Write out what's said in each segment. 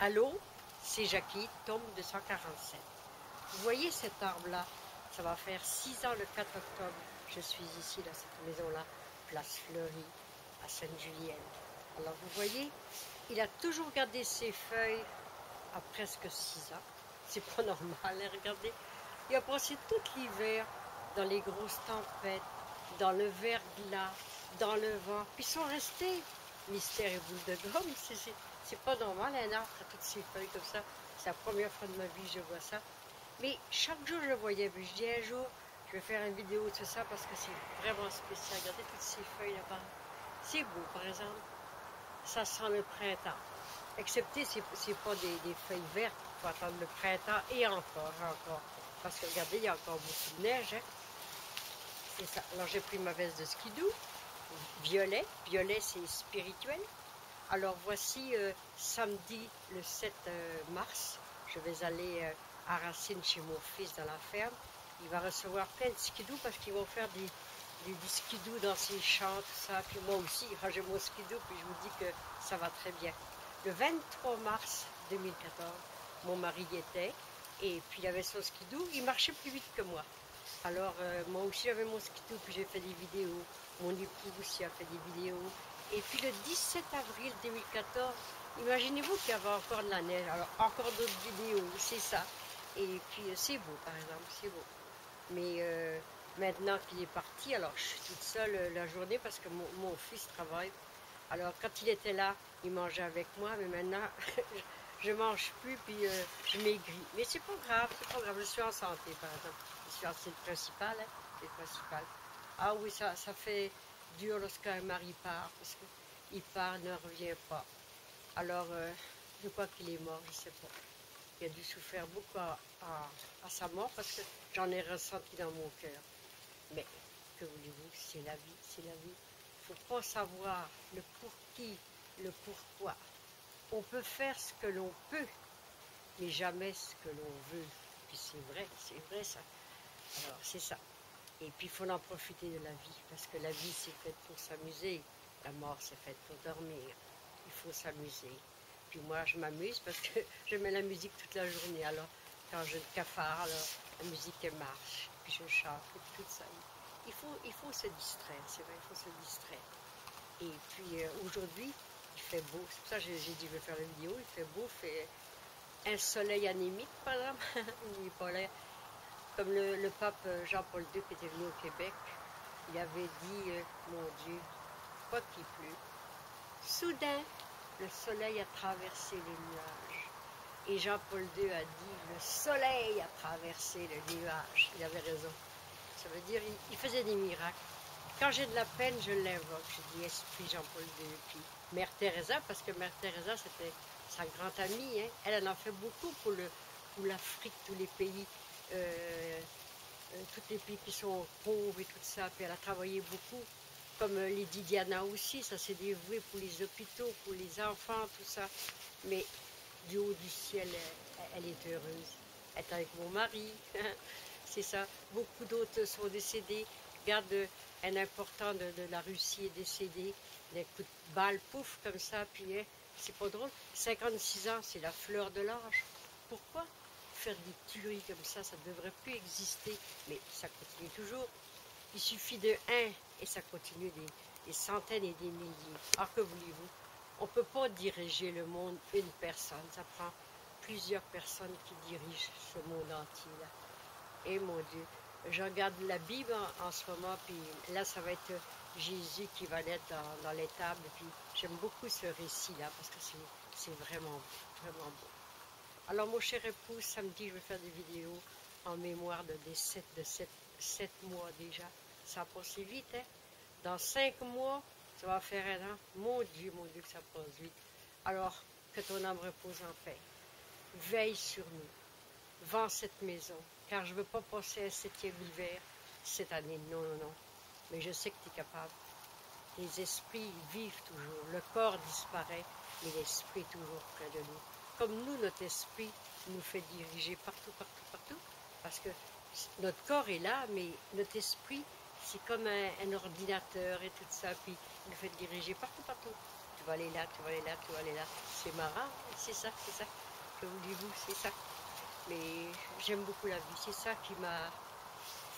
Allô, c'est Jackie, tome 247. Vous voyez cet arbre-là? Ça va faire 6 ans le 4 octobre. Je suis ici, dans cette maison-là, place Fleury, à Sainte-Julienne. Alors vous voyez, il a toujours gardé ses feuilles à presque 6 ans. C'est pas normal, hein, regardez. Il a passé tout l'hiver dans les grosses tempêtes, dans le verglas, dans le vent. Puis ils sont restés mystère et boule de gomme. C'est pas normal, un arbre a toutes ses feuilles comme ça. C'est la première fois de ma vie que je vois ça. Mais chaque jour je le voyais. Puis je dis un jour, je vais faire une vidéo de ça parce que c'est vraiment spécial. Regardez toutes ces feuilles là-bas. C'est beau, par exemple. Ça sent le printemps. Excepté, c'est pas des feuilles vertes. Il faut attendre le printemps et encore. Parce que regardez, il y a encore beaucoup de neige. Hein. C'est ça. Alors j'ai pris ma veste de skidoo. Violet. Violet, c'est spirituel. Alors voici samedi le 7 mars. Je vais aller à Racine chez mon fils dans la ferme. Il va recevoir plein de skidoo parce qu'ils vont faire du skidoo dans ses champs, tout ça. Puis moi aussi, j'ai mon skidoo, puis je vous dis que ça va très bien. Le 23 mars 2014, mon mari y était, et puis il avait son skidoo, il marchait plus vite que moi. Alors moi aussi j'avais mon skidoo, puis j'ai fait des vidéos. Mon époux aussi a fait des vidéos. Et puis le 17 avril 2014, imaginez-vous qu'il y avait encore de la neige. Alors encore d'autres vidéos, c'est ça. Et puis c'est beau par exemple, c'est beau. Mais maintenant qu'il est parti, alors je suis toute seule la journée parce que mon fils travaille. Alors quand il était là, il mangeait avec moi, mais maintenant je mange plus puis je maigris. Mais c'est pas grave, je suis en santé par exemple. C'est le principal, hein, c'est le principal. Ah oui, ça fait dur lorsqu'un mari part, parce qu'il part, ne revient pas. Alors, je crois qu'il est mort, je ne sais pas. Il a dû souffrir beaucoup à sa mort, parce que j'en ai ressenti dans mon cœur. Mais, que voulez-vous, c'est la vie, c'est la vie. Il ne faut pas savoir le pour qui, le pourquoi. On peut faire ce que l'on peut, mais jamais ce que l'on veut. Puis c'est vrai ça. Alors, c'est ça. Et puis, il faut en profiter de la vie, parce que la vie, c'est faite pour s'amuser. La mort, c'est faite pour dormir. Il faut s'amuser. Puis moi, je m'amuse parce que je mets la musique toute la journée. Alors, quand je cafard, alors, la musique, elle marche. Puis je chante, et tout ça. Il faut se distraire, c'est vrai, il faut se distraire. Et puis, aujourd'hui, il fait beau. C'est pour ça que j'ai dit, je vais faire la vidéo. Il fait beau, il fait un soleil anémique, par exemple. Il n'est pas là. Comme le pape Jean-Paul II qui était venu au Québec, il avait dit, mon Dieu, quoi qu'il pleut. Soudain, le soleil a traversé les nuages. Et Jean-Paul II a dit, le soleil a traversé le nuage. Il avait raison. Ça veut dire, il faisait des miracles. Quand j'ai de la peine, je l'invoque. Je dis, Esprit Jean-Paul II. Puis Mère Teresa, parce que Mère Teresa, c'était sa grande amie. Hein. Elle en a fait beaucoup pour l'Afrique, tous les pays. Tous les pays qui sont pauvres et tout ça, puis elle a travaillé beaucoup, comme Lady Diana aussi, ça s'est dévoué pour les hôpitaux, pour les enfants, tout ça, mais du haut du ciel, elle est heureuse, elle est avec mon mari, c'est ça, beaucoup d'autres sont décédés, regarde, un important de la Russie est décédé, d'un coup de balle, pouf, comme ça, puis hein, c'est pas drôle, 56 ans, c'est la fleur de l'âge, pourquoi faire des tueries comme ça ne devrait plus exister, mais ça continue toujours. Il suffit de un et ça continue des centaines et des milliers. Alors que voulez-vous? On ne peut pas diriger le monde une personne, ça prend plusieurs personnes qui dirigent ce monde entier là. Et mon Dieu, je regarde la Bible en ce moment, puis là ça va être Jésus qui va naître dans l'étable, puis j'aime beaucoup ce récit là parce que c'est vraiment beau, vraiment beau. Alors, mon cher époux, samedi, je vais faire des vidéos en mémoire de 7 mois déjà. Ça a passé vite, hein? Dans 5 mois, ça va faire un an. Mon Dieu, que ça passe vite. Alors, que ton âme repose en paix. Veille sur nous. Vends cette maison, car je ne veux pas passer un 7e hiver cette année. Non. Mais je sais que tu es capable. Les esprits vivent toujours. Le corps disparaît, mais l'esprit est toujours près de nous. Comme nous, notre esprit nous fait diriger partout, parce que notre corps est là, mais notre esprit, c'est comme un ordinateur et tout ça, puis il nous fait diriger partout. tu vas aller là, tu vas aller là, tu vas aller là. C'est marrant, c'est ça, c'est ça. Que voulez-vous, c'est ça. Mais j'aime beaucoup la vie, c'est ça qui m'a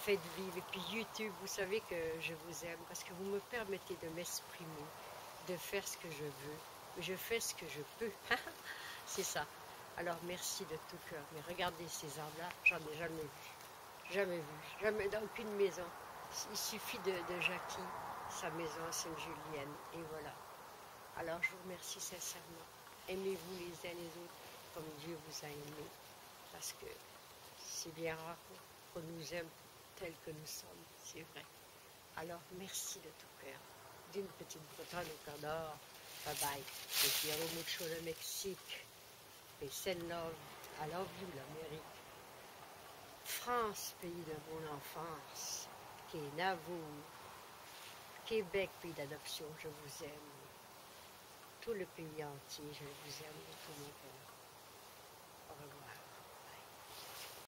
fait vivre. Et puis YouTube, vous savez que je vous aime parce que vous me permettez de m'exprimer, de faire ce que je veux. Je fais ce que je peux. C'est ça. Alors merci de tout cœur. Mais regardez ces arbres-là, j'en ai jamais vu. Jamais vu. Jamais dans aucune maison. Il suffit de Jackie, sa maison à Sainte-Julienne. Et voilà. Alors je vous remercie sincèrement. Aimez-vous les uns les autres comme Dieu vous a aimé. Parce que c'est bien rare qu'on nous aime tels que nous sommes. C'est vrai. Alors merci de tout cœur. D'une petite Bretonne au cœur d'or. Bye bye. Je suis mucho le Mexique. Peace and love. I love you, l'Amérique. France, pays de mon enfance. Kenavo. Québec, pays d'adoption, je vous aime. Tout le pays entier, je vous aime de tout mon